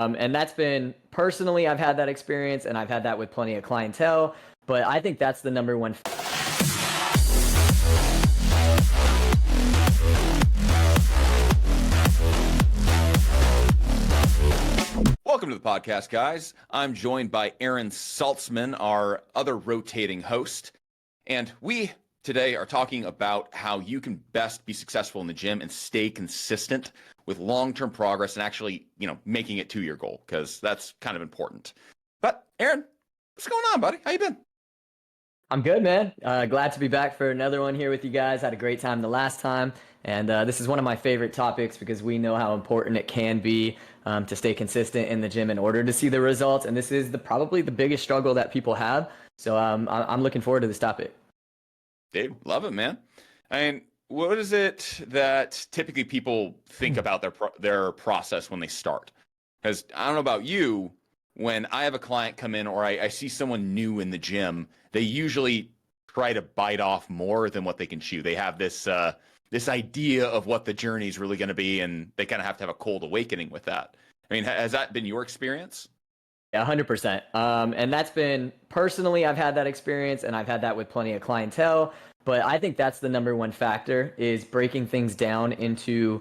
And that's been personally, I've had that experience and I've had that with plenty of clientele, but I think that's the number one. Welcome to the podcast, guys. I'm joined by Aaron Saltzman, our other rotating host. And we today are talking about how you can best be successful in the gym and stay consistent with long-term progress and actually, making it to your goal, because that's kind of important. But Aaron, what's going on, buddy? How you been? I'm good, man. Glad to be back for another one here with you guys. Had a great time the last time. And this is one of my favorite topics because we know how important it can be to stay consistent in the gym in order to see the results. And this is probably the biggest struggle that people have. So I'm looking forward to this topic. Dude, love it, man. I mean, what is it that typically people think about their process when they start? Because I don't know about you, when I have a client come in or I see someone new in the gym, they usually try to bite off more than what they can chew. They have this idea of what the journey is really going to be, and they kind of have to have a cold awakening with that. I mean, has that been your experience? Yeah, 100%. And that's been personally, I've had that experience and I've had that with plenty of clientele. But I think that's the number one factor is breaking things down into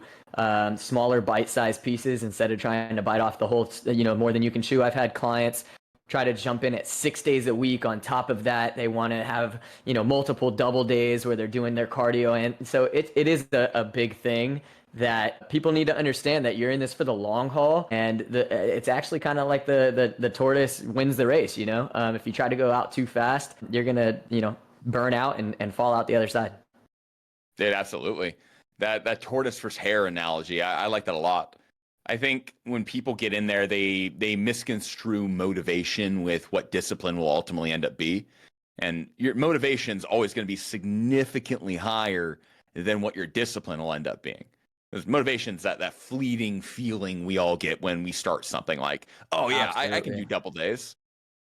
smaller bite-sized pieces instead of trying to bite off the whole, more than you can chew. I've had clients try to jump in at 6 days a week. On top of that, they want to have, multiple double days where they're doing their cardio. And so it is a big thing that people need to understand that you're in this for the long haul, and it's actually kind of like the tortoise wins the race. If you try to go out too fast, you're gonna burn out and fall out the other side. Dude, absolutely. That tortoise versus hare analogy, I like that a lot. I think when people get in there, they misconstrue motivation with what discipline will ultimately end up be, and your motivation is always going to be significantly higher than what your discipline will end up being. Because motivation's that fleeting feeling we all get when we start something, like, oh yeah, I can do double days.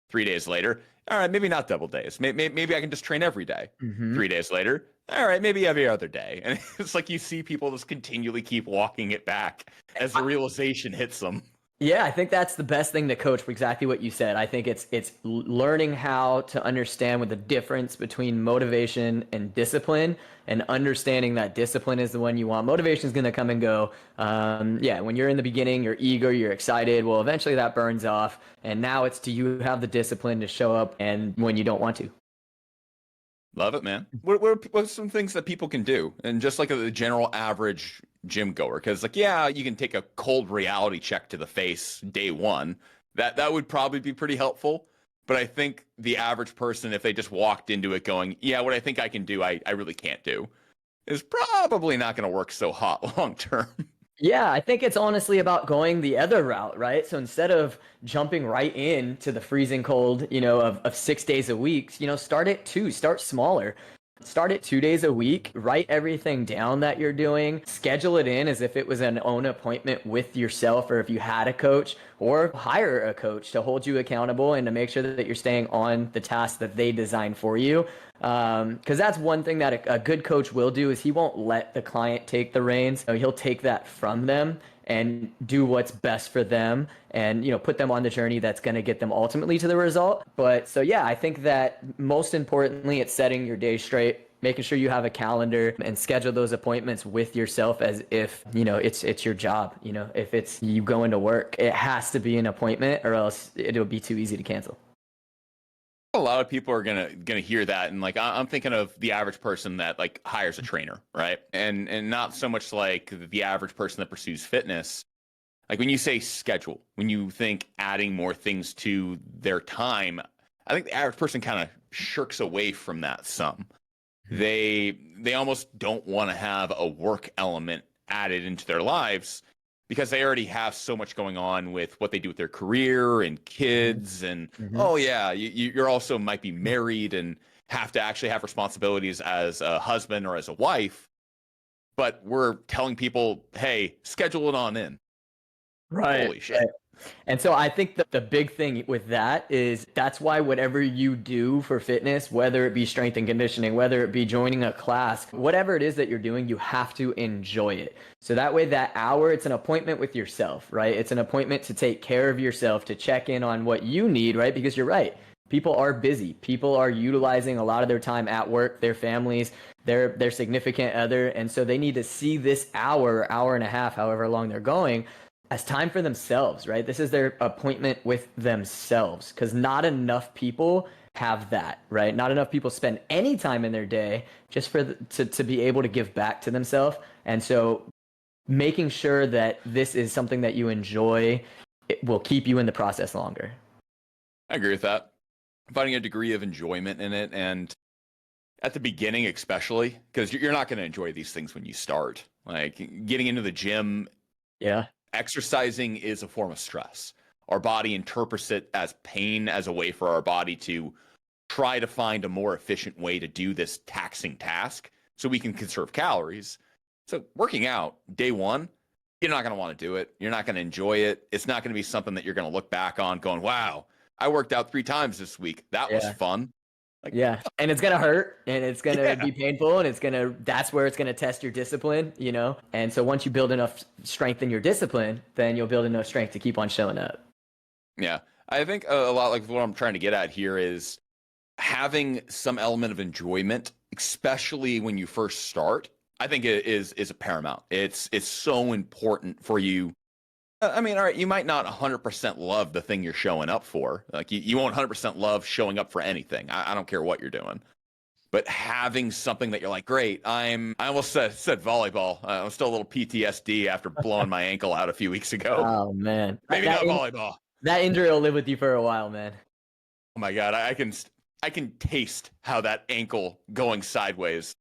3 days later, all right, maybe not double days. Maybe I can just train every day. 3 days later, all right, maybe every other day. And it's like you see people just continually keep walking it back as the realization hits them. Yeah, I think that's the best thing to coach, for exactly what you said. I think it's learning how to understand what the difference between motivation and discipline, and understanding that discipline is the one you want. Motivation is going to come and go. When you're in the beginning, you're eager, you're excited. Well, eventually that burns off. And now it's do you have the discipline to show up and when you don't want to. Love it, man. What's some things that people can do? And just like the general average gym goer, because you can take a cold reality check to the face day one. That would probably be pretty helpful. But I think the average person, if they just walked into it going, yeah, what I think I can do, I really can't do, is probably not going to work so hot long term. Yeah, I think it's honestly about going the other route, right? So instead of jumping right into the freezing cold, of 6 days a week, start at 2, start smaller. Start it 2 days a week, write everything down that you're doing, schedule it in as if it was an own appointment with yourself, or if you had a coach, or hire a coach to hold you accountable and to make sure that you're staying on the task that they designed for you. Because that's one thing that a good coach will do, is he won't let the client take the reins. He'll take that from them and do what's best for them, and put them on the journey that's going to get them ultimately to the result. But so yeah, I think that most importantly, it's setting your day straight, making sure you have a calendar and schedule those appointments with yourself as if it's your job. If it's you going to work, it has to be an appointment, or else it'll be too easy to cancel. A lot of people are gonna hear that, and I'm thinking of the average person that hires a trainer, right? And not so much like the average person that pursues fitness. Like when you say schedule, when you think adding more things to their time, I think the average person kind of shirks away from that some. They almost don't want to have a work element added into their lives, because they already have so much going on with what they do with their career and kids. And oh yeah, you're also might be married and have to actually have responsibilities as a husband or as a wife. But we're telling people, hey, schedule it on in. Right. Holy shit. And so I think that the big thing with that is that's why whatever you do for fitness, whether it be strength and conditioning, whether it be joining a class, whatever it is that you're doing, you have to enjoy it. So that way, that hour, it's an appointment with yourself, right? It's an appointment to take care of yourself, to check in on what you need, right? Because you're right. People are busy. People are utilizing a lot of their time at work, their families, their significant other. And so they need to see this hour, hour and a half, however long they're going, as time for themselves, right? This is their appointment with themselves, because not enough people have that, right? Not enough people spend any time in their day just to be able to give back to themselves. And so making sure that this is something that you enjoy, it will keep you in the process longer. I agree with that. Finding a degree of enjoyment in it, and at the beginning especially, because you're not going to enjoy these things when you start. Like getting into the gym, exercising is a form of stress. Our body interprets it as pain, as a way for our body to try to find a more efficient way to do this taxing task so we can conserve calories. So working out day one, you're not going to want to do it. You're not going to enjoy it. It's not going to be something that you're going to look back on going, wow, I worked out 3 times this week. That was fun. Like, and it's gonna hurt, and it's gonna be painful, and that's where it's gonna test your discipline, you know. And so once you build enough strength in your discipline, then you'll build enough strength to keep on showing up. Yeah, I think a lot like what I'm trying to get at here is having some element of enjoyment, especially when you first start. I think it is a paramount. It's so important for you. I mean, all right, you might not 100% love the thing you're showing up for. Like you won't 100% love showing up for anything. I don't care what you're doing. But having something that you're like, great, I almost said volleyball. I'm still a little PTSD after blowing my ankle out a few weeks ago. Oh, man. Maybe not volleyball. That injury will live with you for a while, man. Oh, my God. I can taste how that ankle going sideways.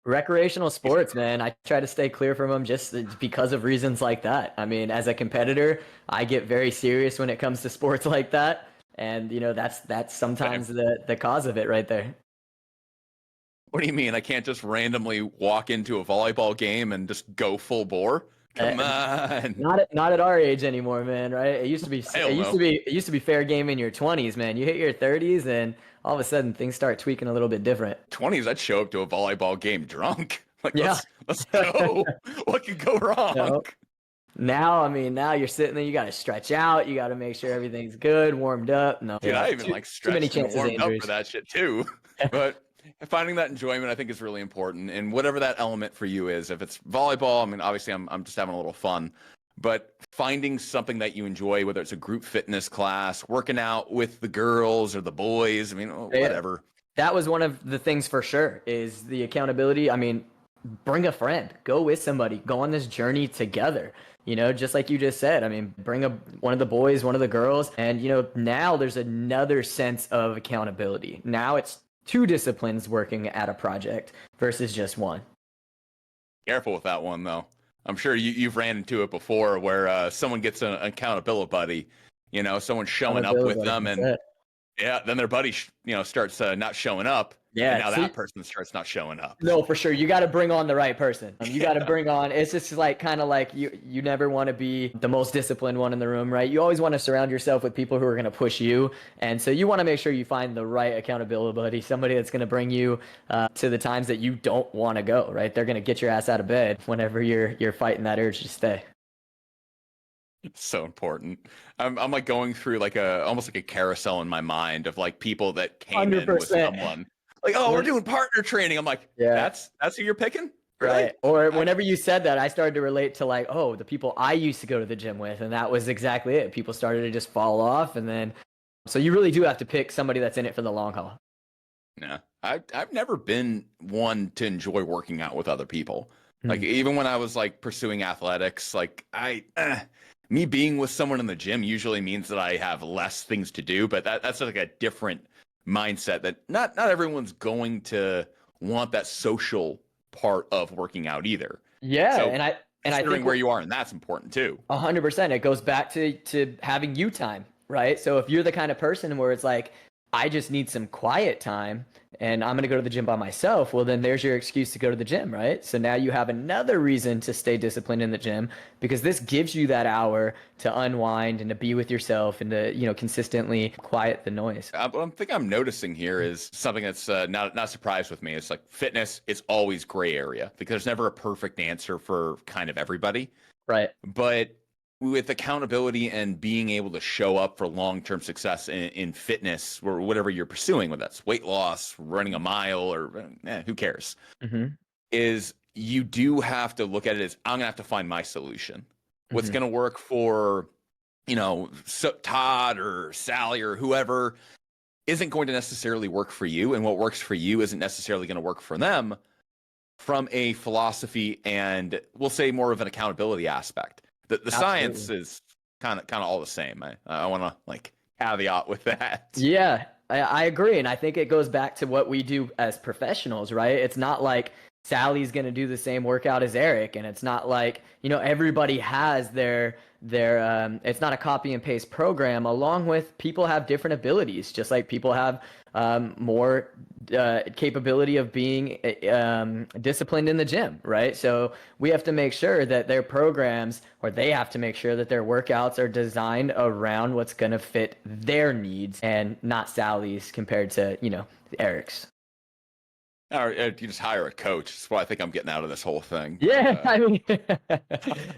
Recreational sports, man. I try to stay clear from them just because of reasons like that. I mean, as a competitor, I get very serious when it comes to sports like that. And, you know, that's sometimes the cause of it right there. What do you mean? I can't just randomly walk into a volleyball game and just go full bore? Come on. Not at our age anymore, man, right? It used to be fair game in your 20s, man. You hit your 30s and all of a sudden things start tweaking a little bit different. 20s, I'd show up to a volleyball game drunk. Like, let's go. What could go wrong? No. Now you're sitting there, you got to stretch out, you got to make sure everything's good, warmed up. No, dude, I even stretched and warmed up for that shit too. But finding that enjoyment, I think, is really important. And whatever that element for you is, if it's volleyball, I mean, obviously I'm just having a little fun, but finding something that you enjoy, whether it's a group fitness class, working out with the girls or the boys, I mean, whatever. That was one of the things for sure, is the accountability. I mean, bring a friend, go with somebody, go on this journey together. You know, just like you just said, I mean, bring one of the boys, one of the girls. And, you know, now there's another sense of accountability. Now it's 2 disciplines working at a project versus just one. Careful with that one, though. I'm sure you've ran into it before where someone gets an accountability buddy, you know, someone showing up with them and then their buddy, starts not showing up. Yeah. And now that person starts not showing up. No, for sure. You got to bring on the right person. You got to bring on, it's just like kind of like you never want to be the most disciplined one in the room, right? You always want to surround yourself with people who are going to push you. And so you want to make sure you find the right accountability buddy, somebody that's going to bring you to the times that you don't want to go, right? They're going to get your ass out of bed whenever you're fighting that urge to stay. It's so important. I'm like going through like almost like a carousel in my mind of like people that came 100%. In with someone. Like, oh, we're doing partner training. I'm like, that's who you're picking? Right. Or whenever you said that, I started to relate to like, oh, the people I used to go to the gym with. And that was exactly it. People started to just fall off. And then, so you really do have to pick somebody that's in it for the long haul. Yeah. I've never been one to enjoy working out with other people. Like, even when I was like pursuing athletics, like me being with someone in the gym usually means that I have less things to do, but that's like a different mindset that not everyone's going to want that social part of working out either. Yeah. So, and I think where you are, and that's important too. 100%. It goes back to having you time, right? So if you're the kind of person where it's like, I just need some quiet time and I'm going to go to the gym by myself, well, then there's your excuse to go to the gym, right? So now you have another reason to stay disciplined in the gym because this gives you that hour to unwind and to be with yourself and to, consistently quiet the noise. What I think I'm noticing here is something that's not surprised with me. It's like fitness is always gray area because there's never a perfect answer for kind of everybody. Right. But with accountability and being able to show up for long-term success in fitness or whatever you're pursuing, whether that's weight loss, running a mile, or who cares, is you do have to look at it as I'm gonna have to find my solution. What's gonna work for Todd or Sally or whoever isn't going to necessarily work for you, and what works for you isn't necessarily going to work for them from a philosophy and we'll say more of an accountability aspect. The science is kind of all the same. I want to like caveat with that. Yeah, I agree. And I think it goes back to what we do as professionals, right? It's not like Sally's going to do the same workout as Eric. And it's not like, everybody has their it's not a copy and paste program, along with people have different abilities, just like people have more capability of being disciplined in the gym, right? So we have to make sure that their programs, or they have to make sure that their workouts are designed around what's going to fit their needs and not Sally's compared to, Eric's. Or you just hire a coach. That's what I think I'm getting out of this whole thing. Yeah, I mean, I'm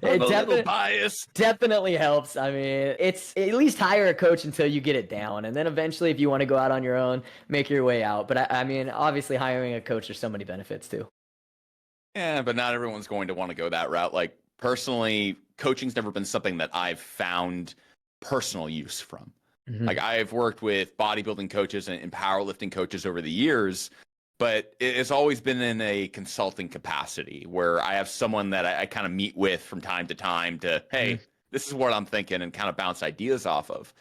a little biased. Definitely helps. I mean, it's at least hire a coach until you get it down, and then eventually, if you want to go out on your own, make your way out. But I mean, obviously, hiring a coach, there's so many benefits too. Yeah, but not everyone's going to want to go that route. Like personally, coaching's never been something that I've found personal use from. Like I've worked with bodybuilding coaches and powerlifting coaches over the years. But it's always been in a consulting capacity where I have someone that I kind of meet with from time to time to, hey, this is what I'm thinking, and kind of bounce ideas off of.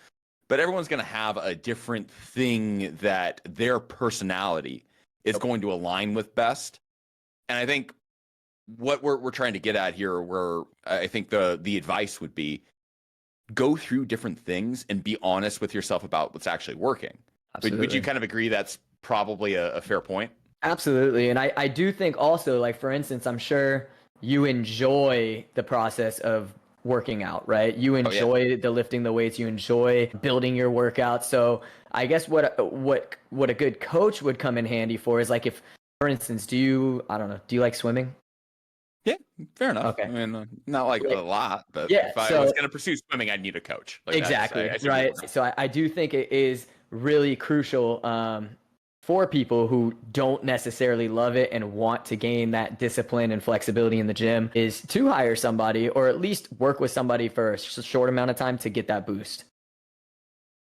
But everyone's going to have a different thing that their personality is going to align with best. And I think what we're trying to get at here, where I think the advice would be, go through different things and be honest with yourself about what's actually working. Would you kind of agree that's probably a fair point? Absolutely. And I do think also, like, for instance, I'm sure you enjoy the process of working out, right? You enjoy the lifting the weights, you enjoy building your workouts. So I guess what a good coach would come in handy for is, like, if, for instance, do you like swimming? Yeah, fair enough. Okay. I mean, not like a lot, but yeah, if I was going to pursue swimming, I'd need a coach. Like exactly, right? So I do think it is really crucial for people who don't necessarily love it and want to gain that discipline and flexibility in the gym is to hire somebody, or at least work with somebody for a short amount of time to get that boost.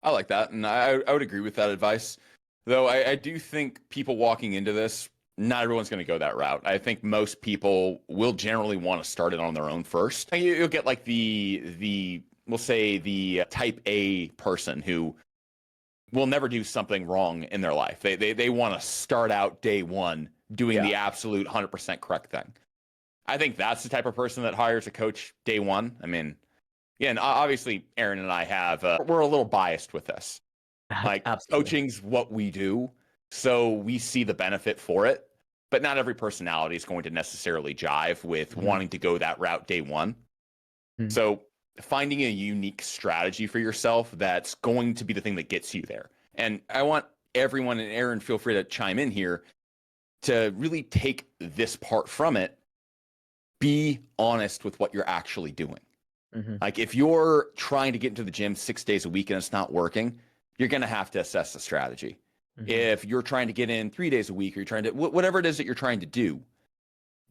I like that, and I would agree with that advice. Though I do think people walking into this, not everyone's going to go that route. I think most people will generally want to start it on their own first. You'll get like we'll say the type A person who will never do something wrong in their life. They want to start out day one doing the absolute 100% correct thing. I think that's the type of person that hires a coach day one. I mean, yeah, and obviously Aaron and I we're a little biased with this. Like coaching's what we do, so we see the benefit for it. But not every personality is going to necessarily jive with wanting to go that route day one. So finding a unique strategy for yourself that's going to be the thing that gets you there. And I want everyone, and Aaron, feel free to chime in here, to really take this part from it. Be honest with what you're actually doing. Like if you're trying to get into the gym 6 days a week and it's not working, you're going to have to assess the strategy. If you're trying to get in 3 days a week, or you're trying to, whatever it is that you're trying to do,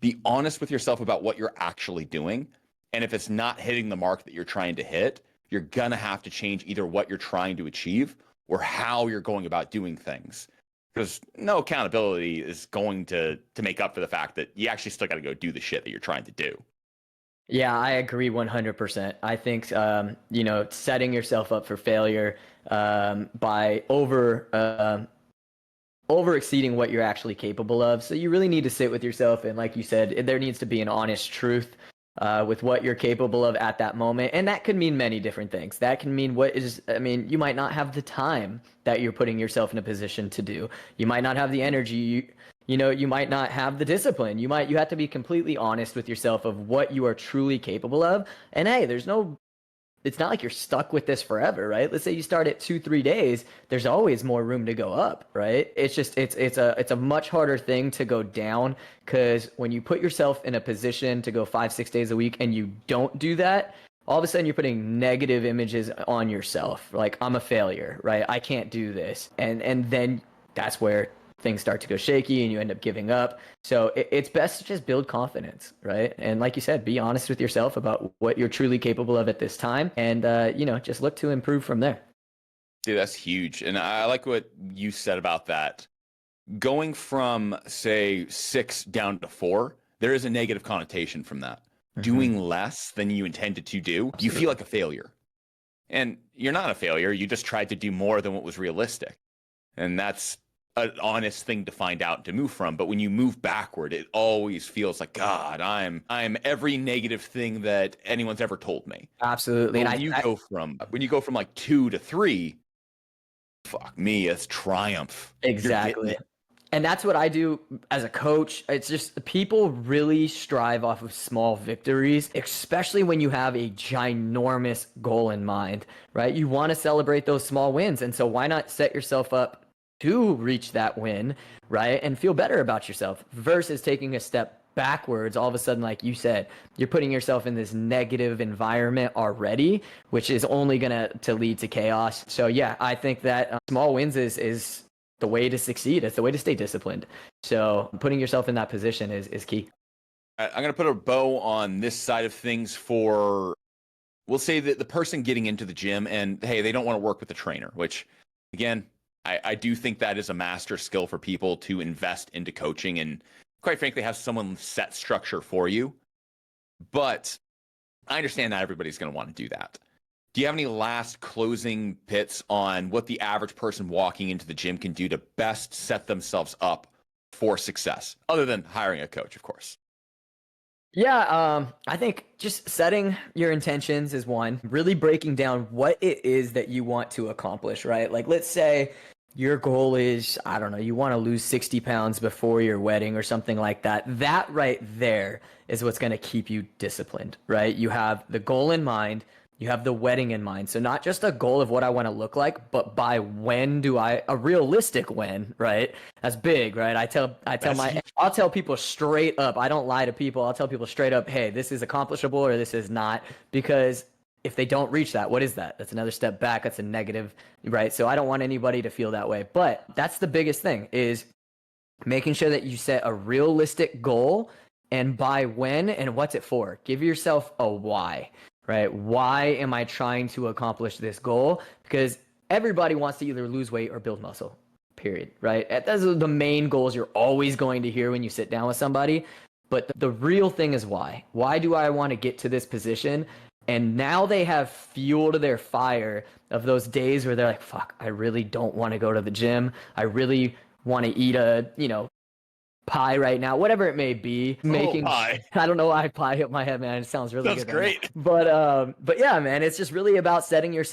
be honest with yourself about what you're actually doing. And if it's not hitting the mark that you're trying to hit, you're going to have to change either what you're trying to achieve or how you're going about doing things. Because no accountability is going to make up for the fact that you actually still got to go do the shit that you're trying to do. Yeah, I agree 100%. I think, setting yourself up for failure by over exceeding what you're actually capable of. So you really need to sit with yourself. And like you said, there needs to be an honest truth with what you're capable of at that moment. And that could mean many different things. That can mean you might not have the time that you're putting yourself in a position to do. You might not have the energy. You might not have the discipline. You have to be completely honest with yourself of what you are truly capable of. And hey, it's not like you're stuck with this forever, right? Let's say you start at 2-3 days, there's always more room to go up, right? It's just it's a much harder thing to go down, because when you put yourself in a position to go 5-6 days a week and you don't do that, all of a sudden you're putting negative images on yourself, like, I'm a failure, right? I can't do this. And then that's where things start to go shaky and you end up giving up. So it's best to just build confidence, right? And like you said, be honest with yourself about what you're truly capable of at this time, and just look to improve from there. Dude, that's huge. And I like what you said about that. Going from, say, 6 down to 4, there is a negative connotation from that. Mm-hmm. Doing less than you intended to do, you feel like a failure. And you're not a failure. You just tried to do more than what was realistic. And that's an honest thing to find out, to move from. But when you move backward, it always feels like, God, I'm every negative thing that anyone's ever told me. Absolutely. But when you go from like 2 to 3, fuck me, it's triumph. Exactly. And that's what I do as a coach. It's just, people really strive off of small victories, especially when you have a ginormous goal in mind, right? You want to celebrate those small wins. And so why not set yourself up to reach that win, right? And feel better about yourself, versus taking a step backwards. All of a sudden, like you said, you're putting yourself in this negative environment already, which is only going to lead to chaos. So yeah, I think that small wins is the way to succeed. It's the way to stay disciplined. So putting yourself in that position is key. I'm going to put a bow on this side of things for, we'll say that the person getting into the gym and, hey, they don't want to work with the trainer, which, again, I do think that is a master skill for people to invest into coaching and, quite frankly, have someone set structure for you. But I understand not everybody's going to want to do that. Do you have any last closing bits on what the average person walking into the gym can do to best set themselves up for success, other than hiring a coach, of course? Yeah, I think just setting your intentions is one. Really breaking down what it is that you want to accomplish, right? Like, let's say your goal is, I don't know, you want to lose 60 pounds before your wedding or something like that. That right there is what's going to keep you disciplined, right? You have the goal in mind. You have the wedding in mind. So not just a goal of what I want to look like, but by when do a realistic when, right? That's big, right? I'll tell people straight up. I don't lie to people. I'll tell people straight up, hey, this is accomplishable or this is not, because if they don't reach that, what is that? That's another step back. That's a negative, right? So I don't want anybody to feel that way. But that's the biggest thing, is making sure that you set a realistic goal, and by when and what's it for. Give yourself a why, right? Why am I trying to accomplish this goal? Because everybody wants to either lose weight or build muscle, period, right? Those are the main goals you're always going to hear when you sit down with somebody. But the real thing is why. Why do I want to get to this position? And now they have fueled their fire of those days where they're like, fuck, I really don't want to go to the gym. I really want to eat a, pie right now, whatever it may be. Pie. I don't know why pie hit my head, man. It sounds really good. That's great. But yeah, man, it's just really about setting your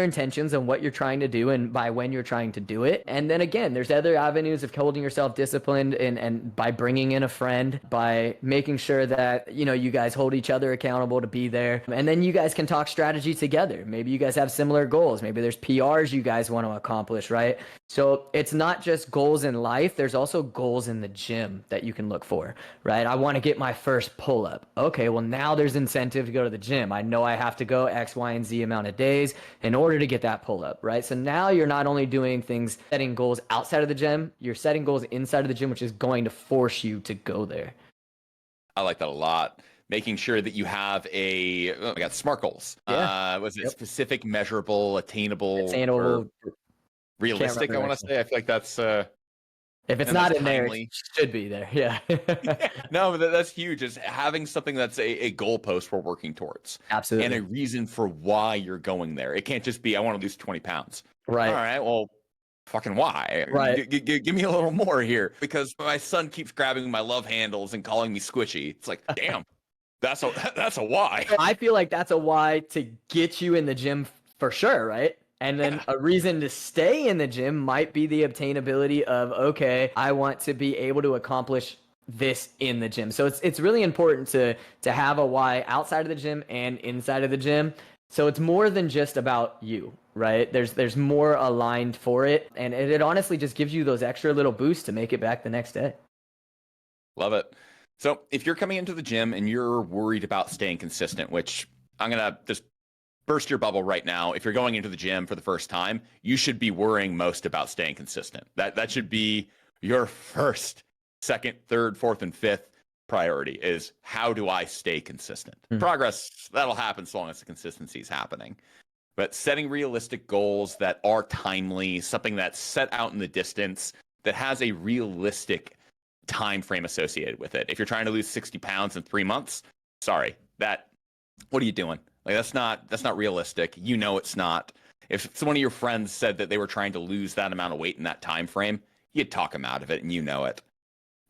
intentions and what you're trying to do and by when you're trying to do it. And then again, there's other avenues of holding yourself disciplined, and by bringing in a friend, by making sure that, you guys hold each other accountable to be there. And then you guys can talk strategy together. Maybe you guys have similar goals. Maybe there's PRs you guys want to accomplish, right? So it's not just goals in life. There's also goals in the gym that you can look for, right? I want to get my first pull-up. Okay, well, now there's incentive to go to the gym. I know I have to go X, Y, and Z amount of days in order to get that pull-up, right? So now you're not only doing things, setting goals outside of the gym, you're setting goals inside of the gym, which is going to force you to go there. I like that a lot. Making sure that you have SMART goals. Yeah. Was it specific, measurable, attainable, or realistic? I want to say. I feel like that's if it's not in there, it should be there. Yeah. No, but that's huge. Is having something that's a goalpost we're working towards. Absolutely. And a reason for why you're going there. It can't just be, I want to lose 20 pounds. Right. All right. Well, fucking why? Right. Give me a little more here, because my son keeps grabbing my love handles and calling me squishy. It's like, damn, That's a why. I feel like that's a why to get you in the gym for sure, right? And then a reason to stay in the gym might be the obtainability of, okay, I want to be able to accomplish this in the gym. So it's really important to have a why outside of the gym and inside of the gym. So it's more than just about you, right? There's more aligned for it, and it honestly just gives you those extra little boosts to make it back the next day. Love it. So if you're coming into the gym and you're worried about staying consistent, which I'm going to just burst your bubble right now. If you're going into the gym for the first time, you should be worrying most about staying consistent. That should be your first, second, third, fourth, and fifth priority is how do I stay consistent? Progress, that'll happen so long as the consistency is happening. But setting realistic goals that are timely, something that's set out in the distance, that has a realistic time frame associated with it. If you're trying to lose 60 pounds in 3 months, sorry, what are you doing? Like that's not realistic. You know it's not. If one of your friends said that they were trying to lose that amount of weight in that time frame, you'd talk them out of it, and you know it.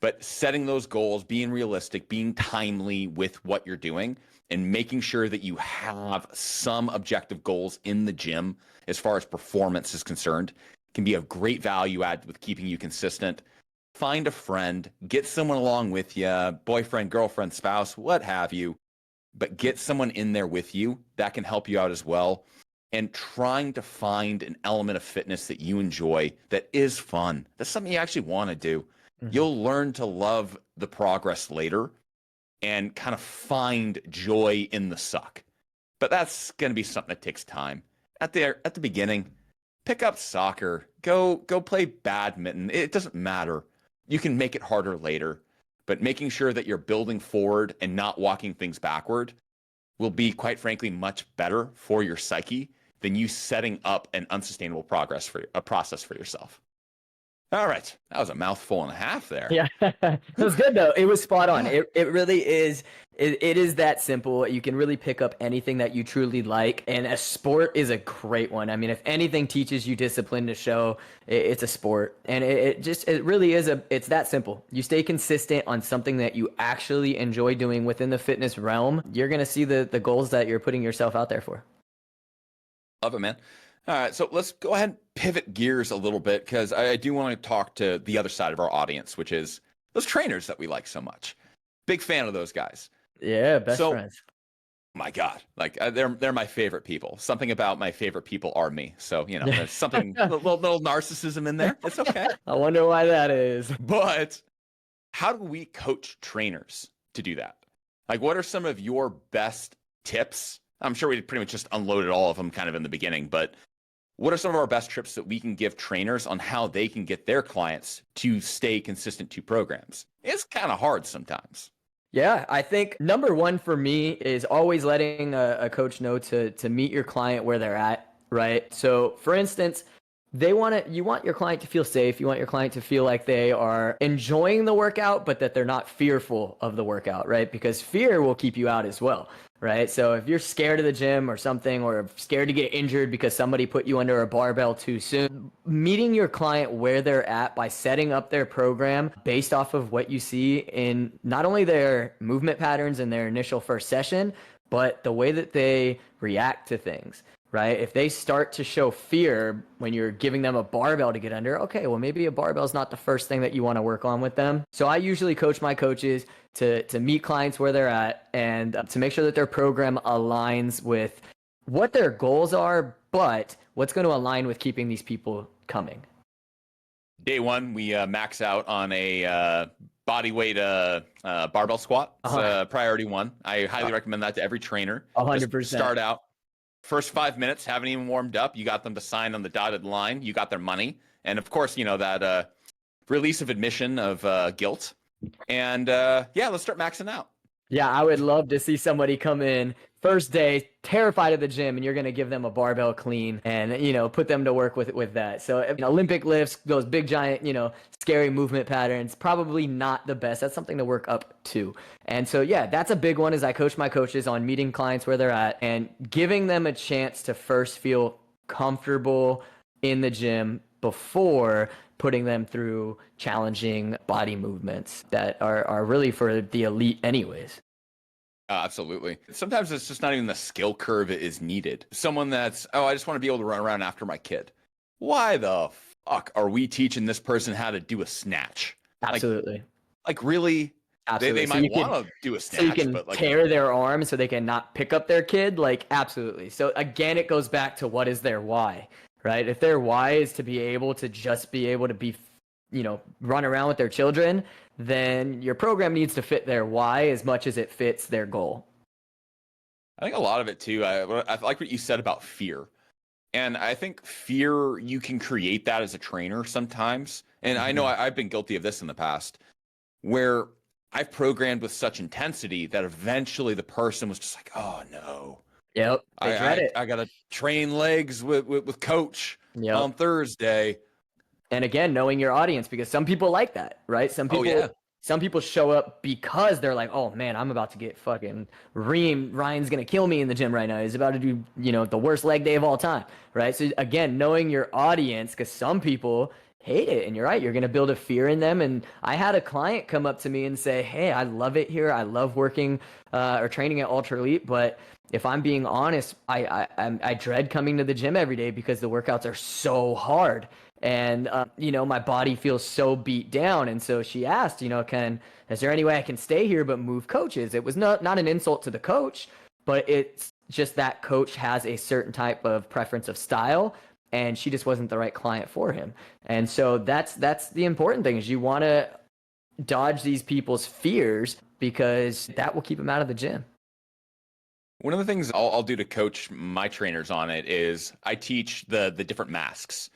But setting those goals, being realistic, being timely with what you're doing, and making sure that you have some objective goals in the gym as far as performance is concerned can be of great value add with keeping you consistent. Find a friend, get someone along with you, boyfriend, girlfriend, spouse, what have you, but get someone in there with you that can help you out as well. And trying to find an element of fitness that you enjoy, that is fun. That's something you actually want to do. You'll learn to love the progress later and kind of find joy in the suck. But that's going to be something that takes time. At the beginning, pick up soccer, go play badminton. It doesn't matter. You can make it harder later, but making sure that you're building forward and not walking things backward will be, quite frankly, much better for your psyche than you setting up an unsustainable process for yourself. All right. That was a mouthful and a half there. Yeah, it was good though. It was spot on. It really is. It is that simple. You can really pick up anything that you truly like, and a sport is a great one. I mean, if anything teaches you discipline to show, it's a sport, and it really is it's that simple. You stay consistent on something that you actually enjoy doing within the fitness realm, you're gonna see the goals that you're putting yourself out there for. Love it, man. All right, so let's go ahead and pivot gears a little bit because I do want to talk to the other side of our audience, which is those trainers that we like so much. Big fan of those guys. Yeah, best friends. My God, like they're my favorite people. Something about my favorite people are me. So there's something little narcissism in there. It's okay. I wonder why that is. But how do we coach trainers to do that? Like, what are some of your best tips? I'm sure we pretty much just unloaded all of them kind of in the beginning, but what are some of our best tips that we can give trainers on how they can get their clients to stay consistent to programs? It's kind of hard sometimes. Yeah, I think number one for me is always letting a coach know to meet your client where they're at, right? So for instance, you want your client to feel safe. You want your client to feel like they are enjoying the workout, but that they're not fearful of the workout, right? Because fear will keep you out as well, right? So if you're scared of the gym or something, or scared to get injured because somebody put you under a barbell too soon, meeting your client where they're at by setting up their program based off of what you see in not only their movement patterns in their initial first session, but the way that they react to things. Right? If they start to show fear when you're giving them a barbell to get under, okay, well, maybe a barbell is not the first thing that you want to work on with them. So I usually coach my coaches to meet clients where they're at and to make sure that their program aligns with what their goals are, but what's going to align with keeping these people coming. Day one, we max out on a body weight barbell squat. It's priority one. I highly recommend that to every trainer. 100%. Just start out. First 5 minutes, haven't even warmed up. You got them to sign on the dotted line. You got their money. And of course, that release of admission of guilt. And let's start maxing out. Yeah, I would love to see somebody come in first day, terrified of the gym, and you're going to give them a barbell clean and, put them to work with that. So Olympic lifts, those big, giant, scary movement patterns, probably not the best. That's something to work up to. And so, that's a big one is I coach my coaches on meeting clients where they're at and giving them a chance to first feel comfortable in the gym before putting them through challenging body movements that are really for the elite anyways. Absolutely. Sometimes it's just not even the skill curve is needed. Someone that's, oh, I just want to be able to run around after my kid. Why the fuck are we teaching this person how to do a snatch? Absolutely. Like really? Absolutely. They So might you can, want to do a so you snatch, can but like, tear their arm so they can not pick up their kid. Like, absolutely. So again, it goes back to what is their why, right? If their why is to be able to just be able to be, run around with their children, then your program needs to fit their why as much as it fits their goal. I think a lot of it too. I like what you said about fear. And I think fear, you can create that as a trainer sometimes. And I know I've been guilty of this in the past, where I've programmed with such intensity that eventually the person was just like, oh no. Yep. They dread it. I got to train legs with coach Yep. on Thursday. And again, knowing your audience, because some people like that, right? Some people show up because they're like, oh man, I'm about to get fucking reamed. Ryan's going to kill me in the gym right now. He's about to do, the worst leg day of all time, right? So again, knowing your audience, because some people hate it. And you're right, you're going to build a fear in them. And I had a client come up to me and say, hey, I love it here. I love working or training at Ultra Elite. But if I'm being honest, I dread coming to the gym every day because the workouts are so hard. And, my body feels so beat down. And so she asked, is there any way I can stay here but move coaches? It was not an insult to the coach, but it's just that coach has a certain type of preference of style, and she just wasn't the right client for him. And so that's the important thing, is you want to dodge these people's fears, because that will keep them out of the gym. One of the things I'll do to coach my trainers on it is I teach the different masks.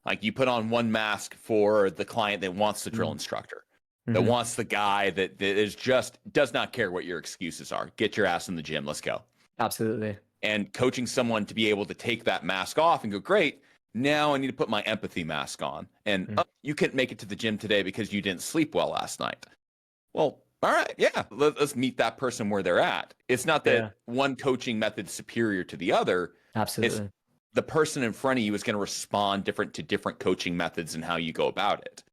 Like you put on one mask for the client that wants the drill instructor, that wants the guy that is just does not care what your excuses are. Get your ass in the gym. Let's go. Absolutely. And coaching someone to be able to take that mask off and go, great, now I need to put my empathy mask on. And you couldn't make it to the gym today because you didn't sleep well last night. Well, all right, yeah, let's meet that person where they're at. It's not that one coaching method is superior to the other. Absolutely. It's the person in front of you is going to respond different to different coaching methods and how you go about it.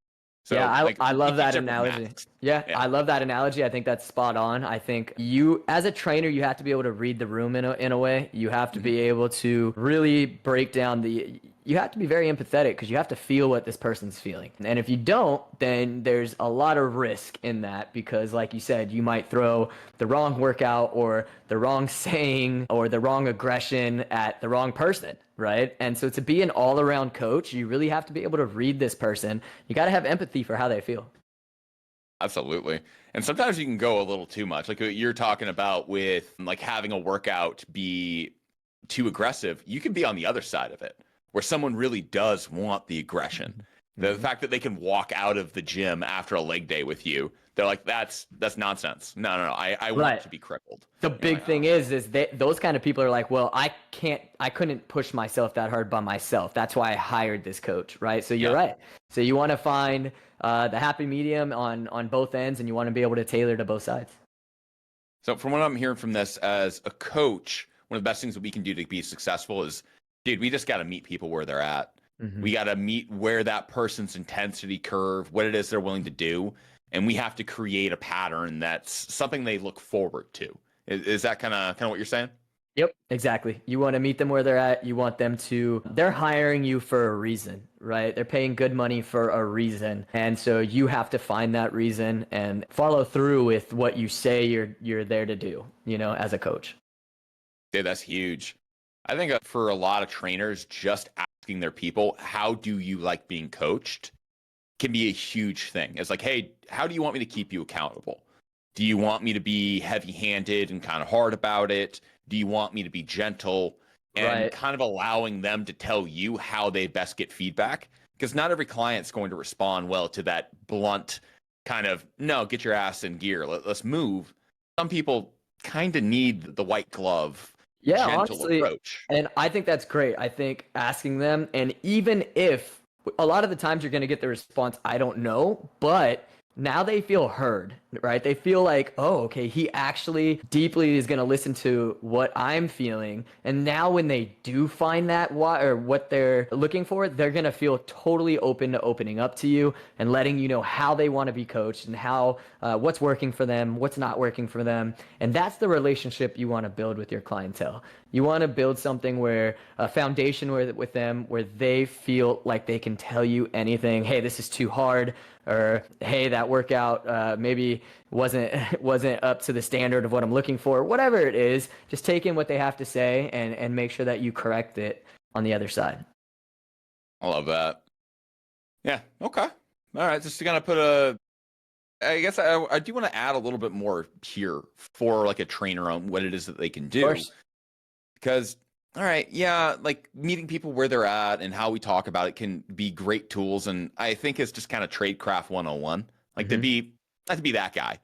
So yeah, I love that analogy. Yeah, I love that analogy. I think that's spot on. I think you, as a trainer, you have to be able to read the room in a way. You have to be able to really break down you have to be very empathetic, because you have to feel what this person's feeling. And if you don't, then there's a lot of risk in that, because like you said, you might throw the wrong workout or the wrong saying or the wrong aggression at the wrong person, right? And so to be an all-around coach, you really have to be able to read this person. You got to have empathy for how they feel. Absolutely. And sometimes you can go a little too much. Like what you're talking about with like having a workout be too aggressive. You can be on the other side of it, where someone really does want the aggression. The fact that they can walk out of the gym after a leg day with you, they're like, that's nonsense. No. I want to be crippled. The big thing is those kind of people are like, well, I couldn't push myself that hard by myself. That's why I hired this coach, right? So you're right. So you want to find the happy medium on both ends, and you want to be able to tailor to both sides. So from what I'm hearing from this, as a coach, one of the best things that we can do to be successful is, dude, we just got to meet people where they're at. We got to meet where that person's intensity curve, what it is they're willing to do. And we have to create a pattern that's something they look forward to. Is that kind of what you're saying? Yep, exactly. You want to meet them where they're at. You want them they're hiring you for a reason, right? They're paying good money for a reason. And so you have to find that reason and follow through with what you say you're there to do, as a coach. Dude, that's huge. I think for a lot of trainers, just asking their people, how do you like being coached, can be a huge thing. It's like, hey, how do you want me to keep you accountable? Do you want me to be heavy-handed and kind of hard about it? Do you want me to be gentle? And kind of allowing them to tell you how they best get feedback. Because not every client's going to respond well to that blunt kind of, no, get your ass in gear. Let's move. Some people kind of need the white glove, gentle honestly, approach. And I think that's great. I think asking them, and even if a lot of the times you're going to get the response, I don't know, but now they feel heard. right? They feel like, oh, okay, he actually deeply is going to listen to what I'm feeling. And now when they do find that what they're looking for, they're going to feel totally open to opening up to you and letting you know how they want to be coached and how what's working for them, what's not working for them. And that's the relationship you want to build with your clientele. You want to build something where a foundation with them where they feel like they can tell you anything. Hey, this is too hard, or hey, that workout maybe wasn't up to the standard of what I'm looking for. Whatever it is, just take in what they have to say and make sure that you correct it on the other side. I love that. Yeah. Okay. All right. Just to kind of I guess I do want to add a little bit more here for like a trainer on what it is that they can do. Of course. Because, all right, yeah, like meeting people where they're at and how we talk about it can be great tools. And I think it's just kind of tradecraft 101, like not to be that guy.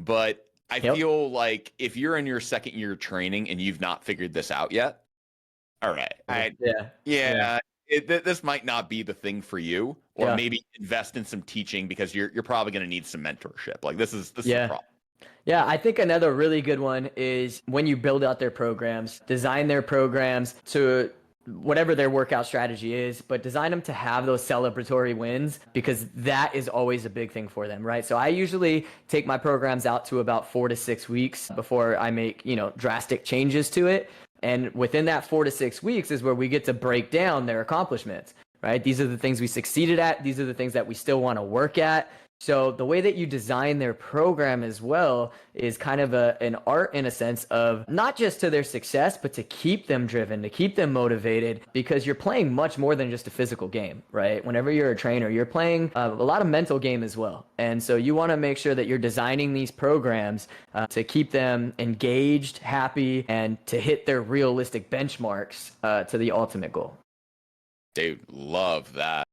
But I feel like if you're in your second year of training and you've not figured this out yet, all right, this might not be the thing for you, or maybe invest in some teaching because you're probably going to need some mentorship. Like this is the problem. Yeah, I think another really good one is when you build out their programs, design their programs to whatever their workout strategy is, but design them to have those celebratory wins, because that is always a big thing for them, right? So I usually take my programs out to about 4 to 6 weeks before I make, drastic changes to it. And within that 4 to 6 weeks is where we get to break down their accomplishments, right? These are the things we succeeded at. These are the things that we still want to work at. So the way that you design their program as well is kind of an art in a sense of not just to their success, but to keep them driven, to keep them motivated, because you're playing much more than just a physical game, right? Whenever you're a trainer, you're playing a lot of mental game as well. And so you want to make sure that you're designing these programs to keep them engaged, happy, and to hit their realistic benchmarks to the ultimate goal. Dude, love that.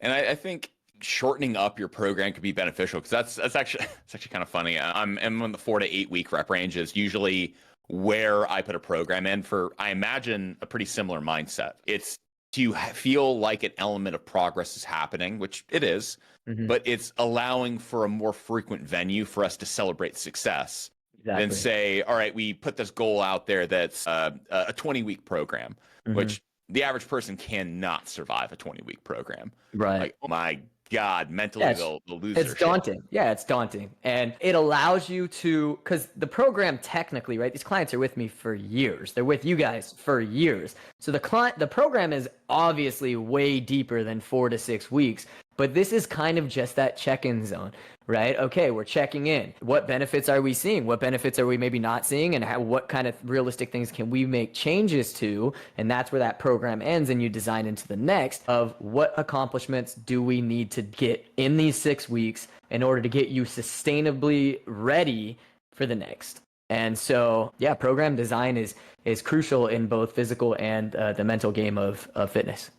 And I think shortening up your program could be beneficial, because that's actually kind of funny. I'm in the 4 to 8 week rep range is usually where I put a program in for, I imagine, a pretty similar mindset. It's, do you feel like an element of progress is happening, which it is, but it's allowing for a more frequent venue for us to celebrate success than say, all right, we put this goal out there that's a 20-week program, which the average person cannot survive a 20-week program. Right. Like, oh my God, mentally they'll lose their shit. It's daunting. Yeah, it's daunting. And it allows you to, because the program technically, right, these clients are with me for years. They're with you guys for years. So the program is obviously way deeper than 4 to 6 weeks, but this is kind of just that check-in zone, right? Okay, we're checking in. What benefits are we seeing? What benefits are we maybe not seeing? And what kind of realistic things can we make changes to? And that's where that program ends, and you design into the next of what accomplishments do we need to get in these 6 weeks in order to get you sustainably ready for the next. And so, yeah, program design is crucial in both physical and the mental game of fitness.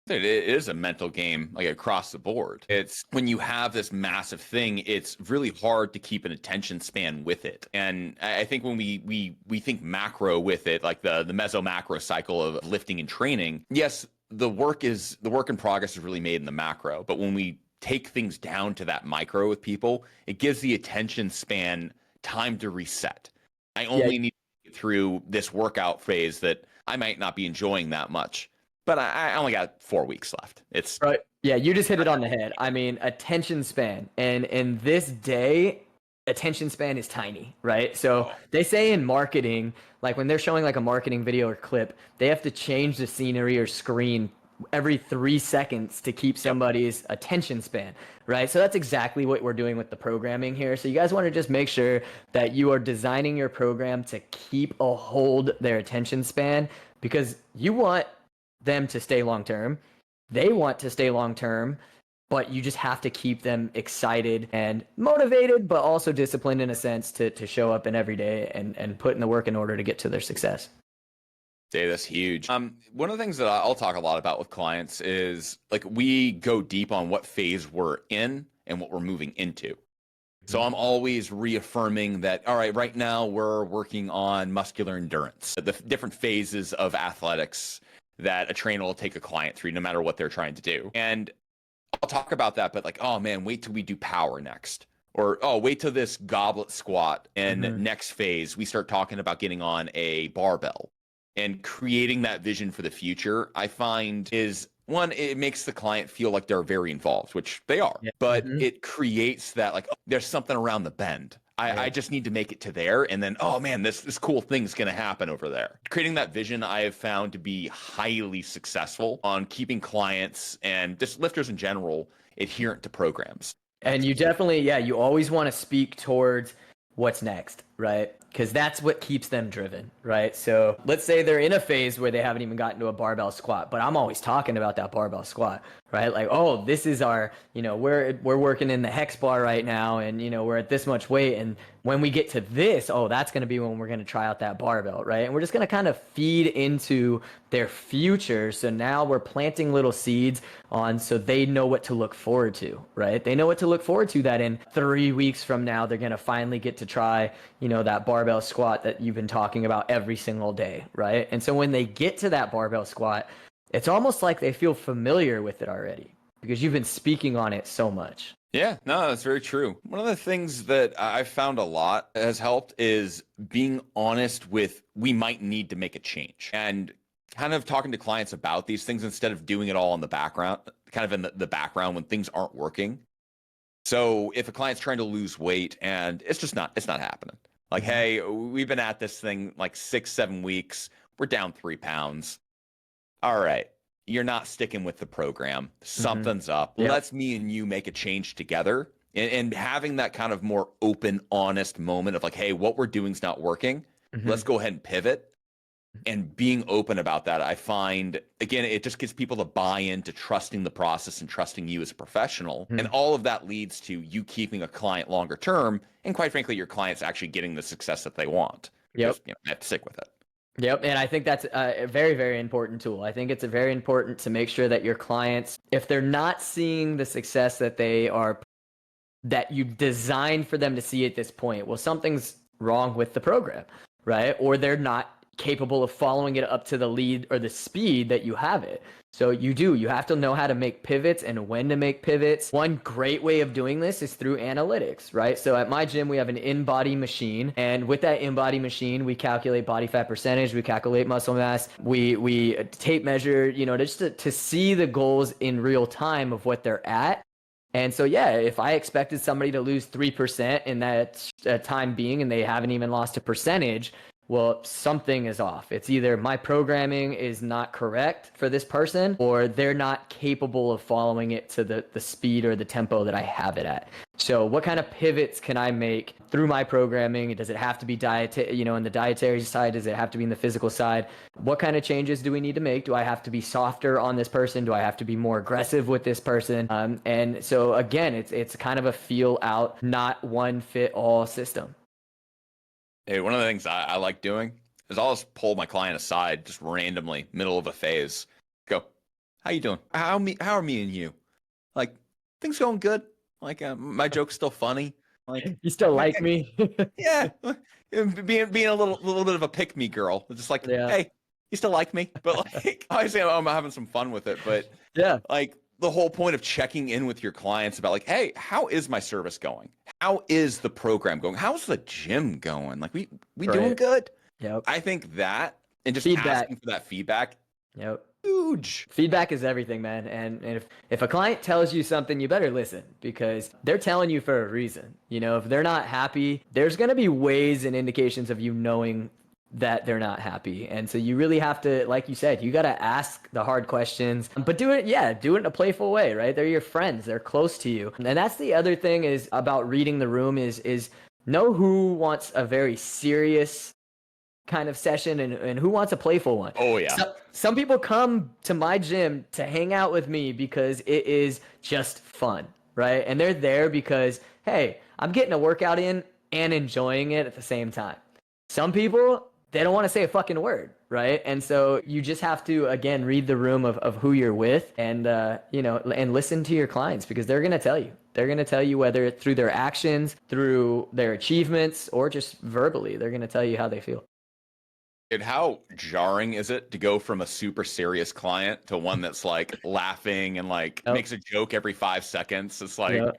It is a mental game, like across the board. It's when you have this massive thing, it's really hard to keep an attention span with it. And I think when we think macro with it, like the meso macro cycle of lifting and training, yes, the work in progress is really made in the macro. But when we take things down to that micro with people, it gives the attention span time to reset. I only need to get through this workout phase that I might not be enjoying that much. But I only got 4 weeks left. It's right. Yeah, you just hit it on the head. I mean, attention span. And in this day, attention span is tiny, right? So they say in marketing, like when they're showing like a marketing video or clip, they have to change the scenery or screen every 3 seconds to keep somebody's attention span, right? So that's exactly what we're doing with the programming here. So you guys want to just make sure that you are designing your program to keep a hold their attention span, because you want them to stay long term. They want to stay long term, but you just have to keep them excited and motivated, but also disciplined in a sense to show up in every day and put in the work in order to get to their success. Dave, that's huge. One of the things that I'll talk a lot about with clients is like we go deep on what phase we're in and what we're moving into. So I'm always reaffirming that, all right, right now we're working on muscular endurance, the different phases of athletics that a trainer will take a client through, no matter what they're trying to do. And I'll talk about that, but like, oh man, wait till we do power next. Or, oh, wait till this goblet squat. And Hmm. next phase, we start talking about getting on a barbell and creating that vision for the future. I find is one, it makes the client feel like they're very involved, which they are, Yeah. but Hmm. it creates that like, oh, there's something around the bend. I Yep. just need to make it to there. And then, oh man, this cool thing's going to happen over there. Creating that vision, I have found to be highly successful on keeping clients and just lifters in general adherent to programs. And you definitely, yeah, you always want to speak towards what's next, right? Because that's what keeps them driven, right? So let's say they're in a phase where they haven't even gotten to a barbell squat, but I'm always talking about that barbell squat, right? Like, oh, this is our, we're working in the hex bar right now, and we're at this much weight, and when we get to this, oh, that's going to be when we're going to try out that barbell, right? And we're just going to kind of feed into their future. So now we're planting little seeds on so they know what to look forward to, right? They know what to look forward to, that in 3 weeks from now, they're going to finally get to try, that barbell squat that you've been talking about every single day, right? And so when they get to that barbell squat, it's almost like they feel familiar with it already because you've been speaking on it so much. Yeah, no, that's very true. One of the things that I've found a lot has helped is being honest with we might need to make a change and kind of talking to clients about these things instead of doing it all in the background, kind of in the background when things aren't working. So if a client's trying to lose weight and it's not happening. Like, Mhm. hey, we've been at this thing like 6, 7 weeks. We're down 3 pounds. All right, you're not sticking with the program. Mhm. Something's up. Yep. Let's me and you make a change together. And having that kind of more open, honest moment of like, hey, what we're doing is not working. Let's Mhm. go ahead and pivot. And being open about that, I find, again, it just gets people to buy into trusting the process and trusting you as a professional. And Mhm. all of that leads to you keeping a client longer term. And quite frankly, your client's actually getting the success that they want Yep. because they have to stick with it. Yep, and I think that's a very, very important tool. I think it's a very important to make sure that your clients, if they're not seeing the success that you designed for them to see at this point, well, something's wrong with the program, right? Or they're not capable of following it up to the lead or the speed that you have it. So you have to know how to make pivots and when to make pivots. One great way of doing this is through analytics, right? So at my gym, we have an in-body machine. And with that in-body machine, we calculate body fat percentage, we calculate muscle mass, we tape measure, just to see the goals in real time of what they're at. And so, yeah, if I expected somebody to lose 3% in that time being and they haven't even lost a percentage, well, something is off. It's either my programming is not correct for this person or they're not capable of following it to the speed or the tempo that I have it at. So what kind of pivots can I make through my programming? Does it have to be in the dietary side? Does it have to be in the physical side? What kind of changes do we need to make? Do I have to be softer on this person? Do I have to be more aggressive with this person? And so again, it's kind of a feel out, not one fit all system. Hey, one of the things I like doing is I'll just pull my client aside just randomly, middle of a phase. Go, how you doing? How are me and you? Like, things going good? Like, my joke's still funny. Like, You still hey, like me? yeah, being a little bit of a pick me girl. It's just like, Yeah. hey, you still like me? But like, obviously, I'm having some fun with it. But Yeah. like, the whole point of checking in with your clients about like, hey, how is my service going? How is the program going? How's the gym going? Like, we doing Right. good? Yep. I think that and just Feedback. asking for that feedback, Yep. huge. Feedback is everything, man. And if a client tells you something, you better listen because they're telling you for a reason. If they're not happy, there's going to be ways and indications of you knowing that they're not happy. And so you really have to, like you said, you got to ask the hard questions, but do it in a playful way, right? They're your friends. They're close to you. And that's the other thing is about reading the room is know who wants a very serious kind of session and who wants a playful one. Oh yeah. Some people come to my gym to hang out with me because it is just fun, right? And they're there because, hey, I'm getting a workout in and enjoying it at the same time. Some people, they don't want to say a fucking word, right? And so you just have to, again, read the room of who you're with and, and listen to your clients because they're going to tell you. They're going to tell you whether through their actions, through their achievements, or just verbally, they're going to tell you how they feel. And how jarring is it to go from a super serious client to one that's like laughing and like Yep. makes a joke every 5 seconds? It's like Yep.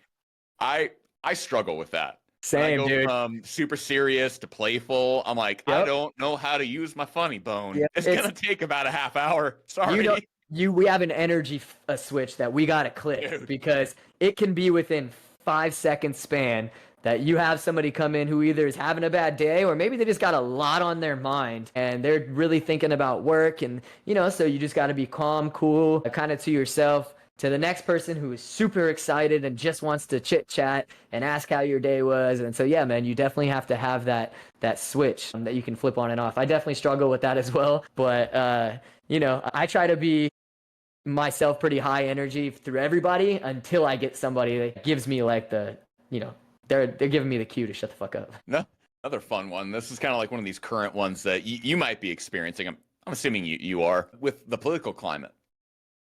I I struggle with that. When I Same, go dude. from super serious to playful, I'm like, I Yep. don't know how to use my funny bone. Yep. It's gonna take about a half hour. You know, Sorry. we have an energy switch that we got to click Dude. because it can be within 5 seconds span that you have somebody come in who either is having a bad day or maybe they just got a lot on their mind and they're really thinking about work. And, so you just got to be calm, cool, kind of to yourself. To the next person who is super excited and just wants to chit chat and ask how your day was. And so, yeah, man, you definitely have to have that switch that you can flip on and off. I definitely struggle with that as well. But, I try to be myself pretty high energy through everybody until I get somebody that gives me like they're giving me the cue to shut the fuck up. No, another fun one. This is kind of like one of these current ones that you might be experiencing. I'm assuming you are with the political climate.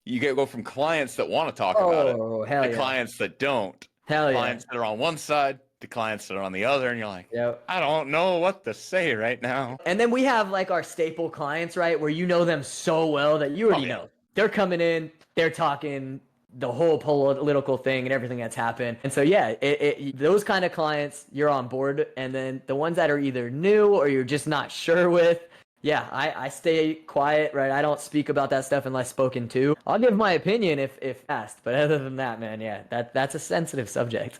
You go from clients that want to talk about it Hell to yeah. clients that don't. Hell yeah. Clients that are on one side to clients that are on the other, and you're like, Yep. I don't know what to say right now. And then we have like our staple clients, right? Where you know them so well that you already know. They're coming in, they're talking the whole political thing and everything that's happened. And so, yeah, those kind of clients, you're on board. And then the ones that are either new or you're just not sure with, yeah, I stay quiet, right? I don't speak about that stuff unless spoken to. I'll give my opinion if asked, but other than that, man, yeah, that's a sensitive subject.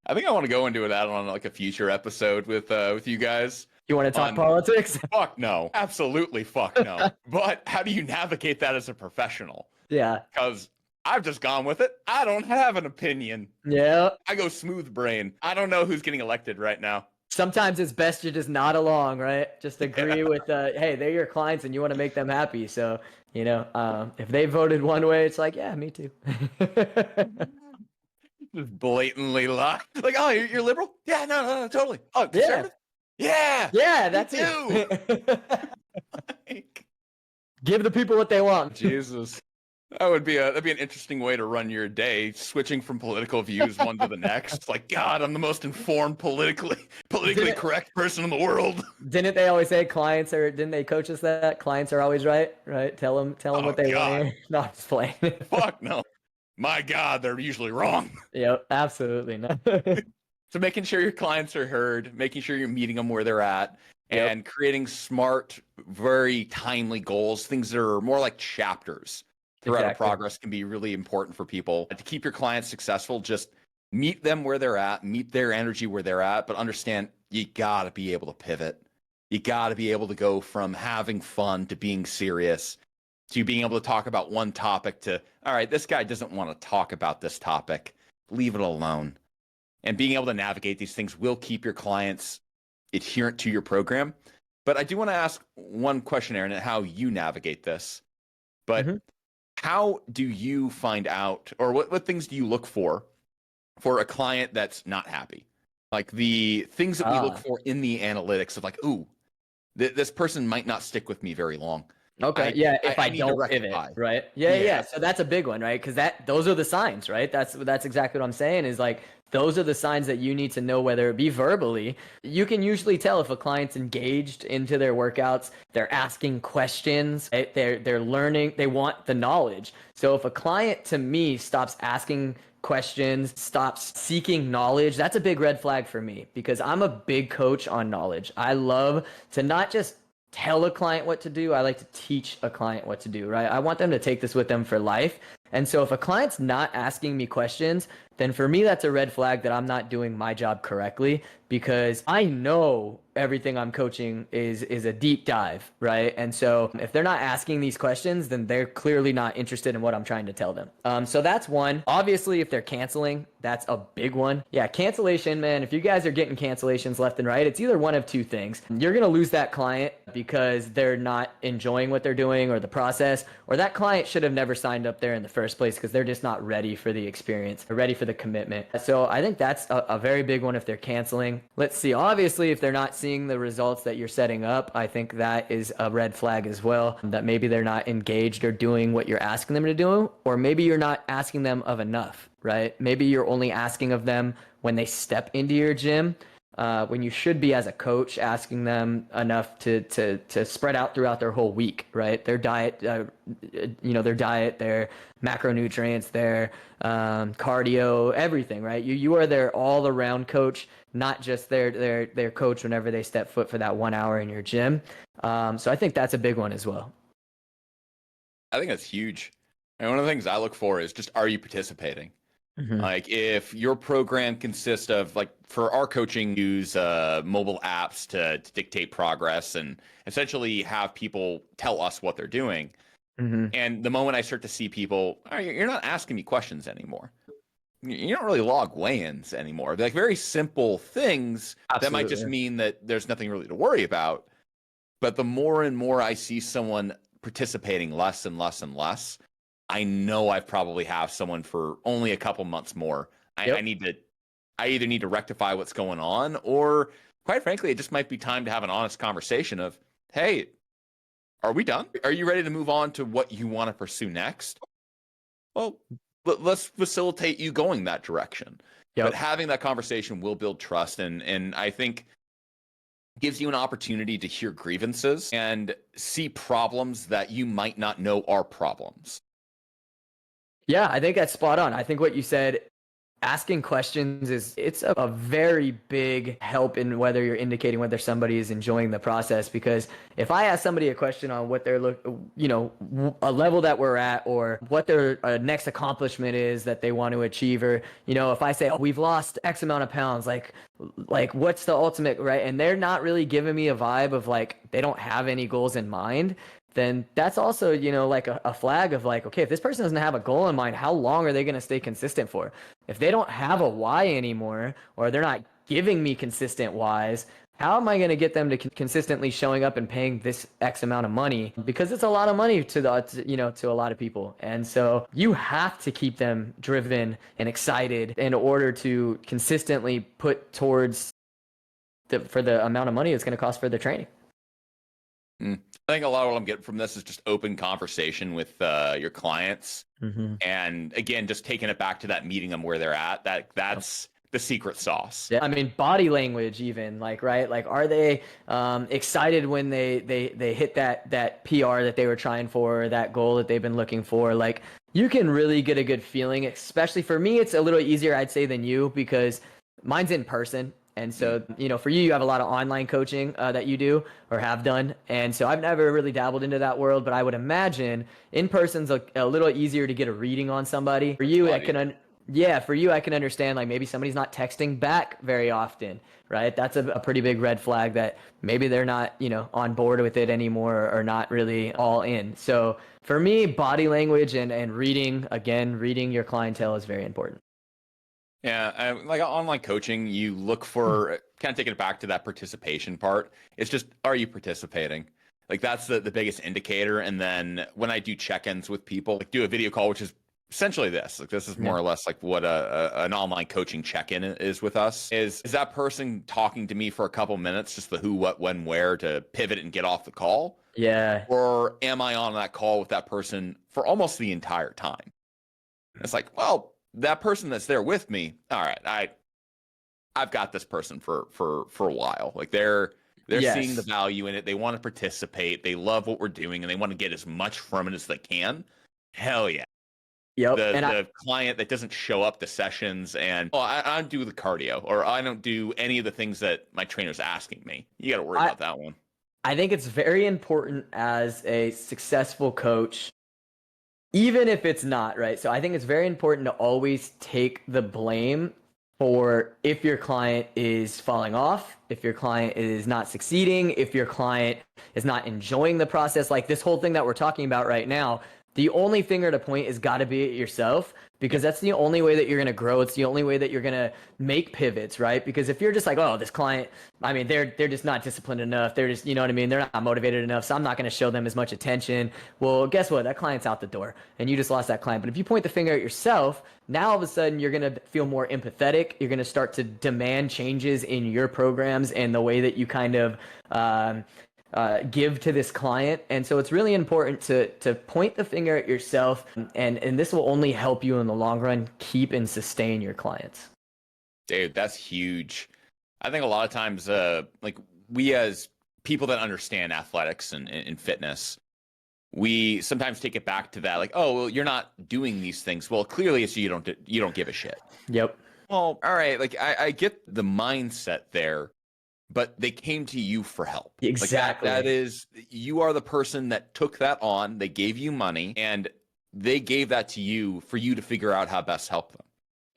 I think I want to go into that on like a future episode with you guys. You want to talk politics? Fuck no, absolutely fuck no. But how do you navigate that as a professional? Yeah, because I've just gone with it. I don't have an opinion. Yeah, I go smooth brain. I don't know who's getting elected right now. Sometimes it's best to just nod along, right? Just agree with, hey, they're your clients and you want to make them happy. So, if they voted one way, it's like, yeah, me too. Just blatantly lie. Like, oh, you're liberal? Yeah, no, totally. Oh, conservative? Yeah. Yeah, that's it. Like, give the people what they want. Jesus. That'd be an interesting way to run your day, switching from political views one to the next. Like, God, I'm the most informed, politically correct person in the world. Didn't they always say didn't they coach us that clients are always right? Right? Tell them what they want to hear. No, I'm just playing. Fuck no. My God, they're usually wrong. Yep, absolutely not. So making sure your clients are heard, making sure you're meeting them where they're at, and creating smart, very timely goals, things that are more like chapters throughout a progress can be really important for people. To keep your clients successful, just meet them where they're at, meet their energy where they're at, but understand you got to be able to pivot. You got to be able to go from having fun to being serious to being able to talk about one topic to, all right, this guy doesn't want to talk about this topic. Leave it alone. And being able to navigate these things will keep your clients adherent to your program. But I do want to ask one question, Aaron, at how you navigate this. But how do you find out, or what things do you look for a client that's not happy? Like the things that we look for in the analytics of like, ooh, this person might not stick with me very long. Okay. If I don't pivot, right? Yeah. So that's a big one, right? Because those are the signs, right? That's exactly what I'm saying. Is like those are the signs that you need to know, whether it be verbally. You can usually tell if a client's engaged into their workouts. They're asking questions. Right? They're learning. They want the knowledge. So if a client to me stops asking questions, stops seeking knowledge, that's a big red flag for me because I'm a big coach on knowledge. I love to not just tell a client what to do. I like to teach a client what to do, right? I want them to take this with them for life. And so if a client's not asking me questions, then for me, that's a red flag that I'm not doing my job correctly because I know everything I'm coaching is a deep dive, right? And so if they're not asking these questions, then they're clearly not interested in what I'm trying to tell them. So that's one. Obviously, if they're canceling, that's a big one. Yeah, cancellation, man. If you guys are getting cancellations left and right, it's either one of two things. You're going to lose that client because they're not enjoying what they're doing or the process, or that client should have never signed up there in the first place because they're just not ready for the experience, or ready for the commitment. So I think that's a very big one if they're canceling. Let's see. Obviously, if they're not seeing the results that you're setting up, I think that is a red flag as well, that maybe they're not engaged or doing what you're asking them to do, or maybe you're not asking them of enough, right? Maybe you're only asking of them when they step into your gym. when you should be, as a coach, asking them enough to spread out throughout their whole week, right? Their diet, their diet, their macronutrients, their cardio, everything, right? You are their all around coach, not just their coach whenever they step foot for that 1 hour in your gym. So I think that's a big one as well. I think that's huge. And one of the things I look for is just, are you participating? Mm-hmm. Like if your program consists of, like, for our coaching, use mobile apps to dictate progress and essentially have people tell us what they're doing. Mm-hmm. And the moment I start to see people, "Oh, you're not asking me questions anymore. You don't really log weigh-ins anymore." Like very simple things that might just Absolutely. mean that there's nothing really to worry about. But the more and more I see someone participating less and less and less, I know I probably have someone for only a couple months more. Yep. I either need to rectify what's going on, or quite frankly, it just might be time to have an honest conversation of, hey, are we done? Are you ready to move on to what you want to pursue next? Well, let's facilitate you going that direction. Yep. But having that conversation will build trust, and I think gives you an opportunity to hear grievances and see problems that you might not know are problems. Yeah, I think that's spot on. I think what you said, asking questions, it's a very big help in whether you're indicating whether somebody is enjoying the process. Because if I ask somebody a question on what they're a level that we're at, or what their next accomplishment is that they want to achieve, or if I say, oh, we've lost X amount of pounds, like what's the ultimate, right? And they're not really giving me a vibe of like they don't have any goals in mind, then that's also, like a flag of like, okay, if this person doesn't have a goal in mind, how long are they going to stay consistent for? If they don't have a why anymore, or they're not giving me consistent whys, how am I going to get them to consistently showing up and paying this X amount of money? Because it's a lot of money to to a lot of people. And so you have to keep them driven and excited in order to consistently put towards for the amount of money it's going to cost for the training. I think a lot of what I'm getting from this is just open conversation with your clients. Mm-hmm. And again, just taking it back to that meeting them where they're at, that's the secret sauce. Yeah, I mean, body language, even, like, right? Like, are they excited when they hit that PR that they were trying for, or that goal that they've been looking for? Like, you can really get a good feeling, especially for me, it's a little easier, I'd say, than you, because mine's in person. And so, for you have a lot of online coaching that you do or have done. And so I've never really dabbled into that world, but I would imagine in person's a little easier to get a reading on somebody. For you, for you, I can understand, like, maybe somebody's not texting back very often, right? That's a pretty big red flag that maybe they're not, on board with it anymore, or not really all in. So for me, body language and reading your clientele is very important. Yeah, like online coaching, you look for, kind of taking it back to that participation part. It's just, are you participating? Like that's the biggest indicator. And then when I do check-ins with people, like do a video call, which is essentially this. Like this is more or less like what an online coaching check-in is with us. Is that person talking to me for a couple minutes, just the who, what, when, where, to pivot and get off the call? Yeah. Or am I on that call with that person for almost the entire time? And it's like, well, that person that's there with me, all right, I've got this person for a while. Like they're seeing the value in it. They want to participate. They love what we're doing, and they want to get as much from it as they can. Hell yeah. Yep. The client that doesn't show up to sessions and, oh, I don't do the cardio, or I don't do any of the things that my trainer's asking me. You got to worry about that one. I think it's very important as a successful coach, even if it's not, right? So I think it's very important to always take the blame for if your client is falling off, if your client is not succeeding, if your client is not enjoying the process. Like this whole thing that we're talking about right now, the only finger to point has got to be at yourself, because that's the only way that you're going to grow. It's the only way that you're going to make pivots, right? Because if you're just like, oh, this client, I mean, they're just not disciplined enough. They're just, you know what I mean? They're not motivated enough, so I'm not going to show them as much attention. Well, guess what? That client's out the door, and you just lost that client. But if you point the finger at yourself, now all of a sudden you're going to feel more empathetic. You're going to start to demand changes in your programs and the way that you kind of give to this client. And so it's really important to point the finger at yourself, and this will only help you in the long run keep and sustain your clients. Dude, that's huge. I think a lot of times, like we as people that understand athletics and fitness, we sometimes take it back to that, like, oh, well, you're not doing these things. Well, clearly it's you don't give a shit. Yep. Well, all right, like I get the mindset there, but they came to you for help. Exactly. Like that is, you are the person that took that on. They gave you money and they gave that to you for you to figure out how best to help them.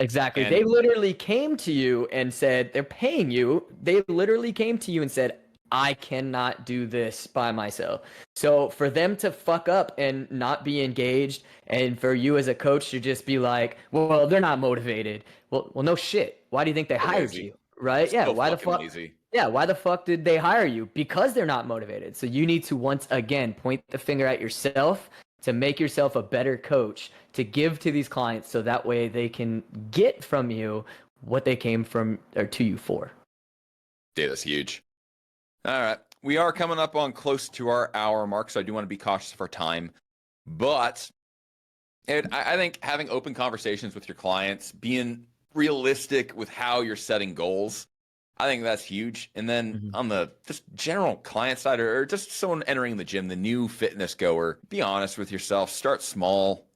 Exactly. And They literally came to you and said, they're paying you. They literally came to you and said, I cannot do this by myself. So for them to fuck up and not be engaged, and for you as a coach to just be like, well, they're not motivated. Well, no shit. Why do you think they hired lazy. you? Right? Yeah. So Why the fucking fuck? lazy. Yeah. Why the fuck did they hire you? Because they're not motivated. So you need to once again point the finger at yourself to make yourself a better coach, to give to these clients so that way they can get from you what they came from or to you for. Dude, that's huge. All right. We are coming up on close to our hour mark, so I do want to be cautious of our time. But I think having open conversations with your clients, being realistic with how you're setting goals, I think that's huge. And then on the just general client side, or just someone entering the gym, the new fitness goer, be honest with yourself. Start small.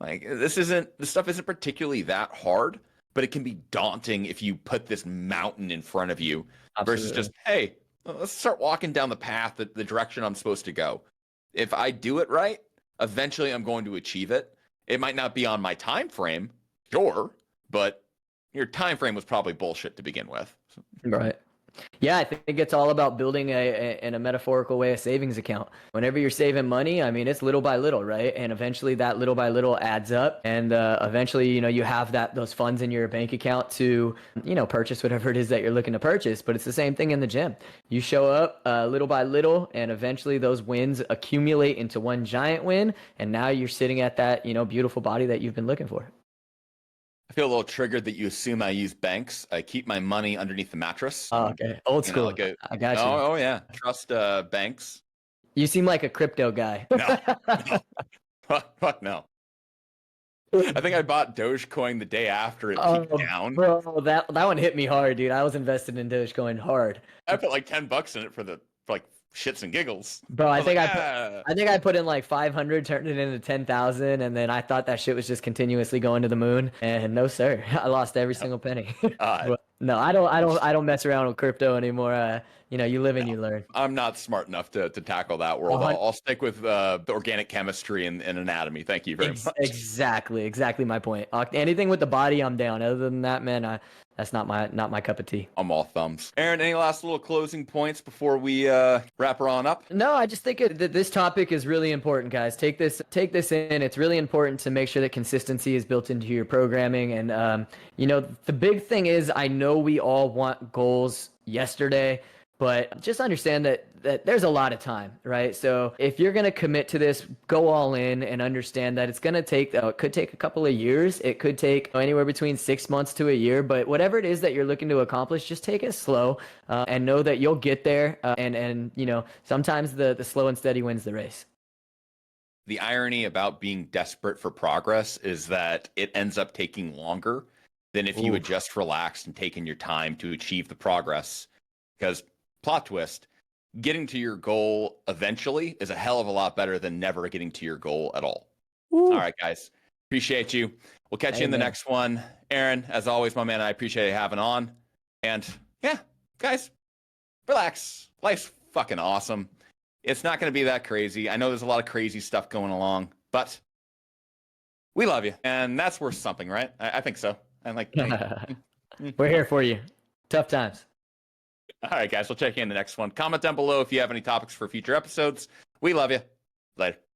Like this stuff isn't particularly that hard, but it can be daunting if you put this mountain in front of you versus just, hey, let's start walking down the path, the direction I'm supposed to go. If I do it right, eventually I'm going to achieve it. It might not be on my time frame, sure, but your time frame was probably bullshit to begin with. Right. Yeah, I think it's all about building in a metaphorical way a savings account. Whenever you're saving money, I mean, it's little by little, right? And eventually that little by little adds up. And eventually, you have those funds in your bank account to, purchase whatever it is that you're looking to purchase. But it's the same thing in the gym. You show up little by little, and eventually those wins accumulate into one giant win. And now you're sitting at that, beautiful body that you've been looking for. I feel a little triggered that you assume I use banks. I keep my money underneath the mattress. Oh, okay. Old school. I got you. Oh yeah. Trust banks. You seem like a crypto guy. No. Fuck no. I think I bought Dogecoin the day after it peaked down. Bro, that one hit me hard, dude. I was invested in Dogecoin hard. I put like $10 in it for like shits and giggles. Bro, I think I put in like 500, turned it into 10,000, and then I thought that shit was just continuously going to the moon. And no, sir, I lost every single penny. No, I don't mess around with crypto anymore. You live and you learn. I'm not smart enough to tackle that world. I'll stick with the organic chemistry and anatomy. Thank you very much. Exactly my point. Anything with the body, I'm down. Other than that, man, that's not my cup of tea. I'm all thumbs. Aaron, any last little closing points before we wrap her on up? No, I just think that this topic is really important, guys. Take this in. It's really important to make sure that consistency is built into your programming. And the big thing is, I know we all want goals yesterday, but just understand that there's a lot of time, right? So if you're going to commit to this, go all in and understand that it's going to take, it could take a couple of years. It could take anywhere between 6 months to a year, but whatever it is that you're looking to accomplish, just take it slow and know that you'll get there. And sometimes the slow and steady wins the race. The irony about being desperate for progress is that it ends up taking longer than if you had just relaxed and taken your time to achieve the progress. Because plot twist, getting to your goal eventually is a hell of a lot better than never getting to your goal at all. All right, guys. Appreciate you. We'll catch you in the next one. Aaron, as always, my man, I appreciate you having on. And yeah, guys, relax. Life's fucking awesome. It's not going to be that crazy. I know there's a lot of crazy stuff going along, but we love you. And that's worth something, right? I think so. And We're here for you. Tough times. All right, guys, we'll check you in the next one. Comment down below if you have any topics for future episodes. We love you. Later.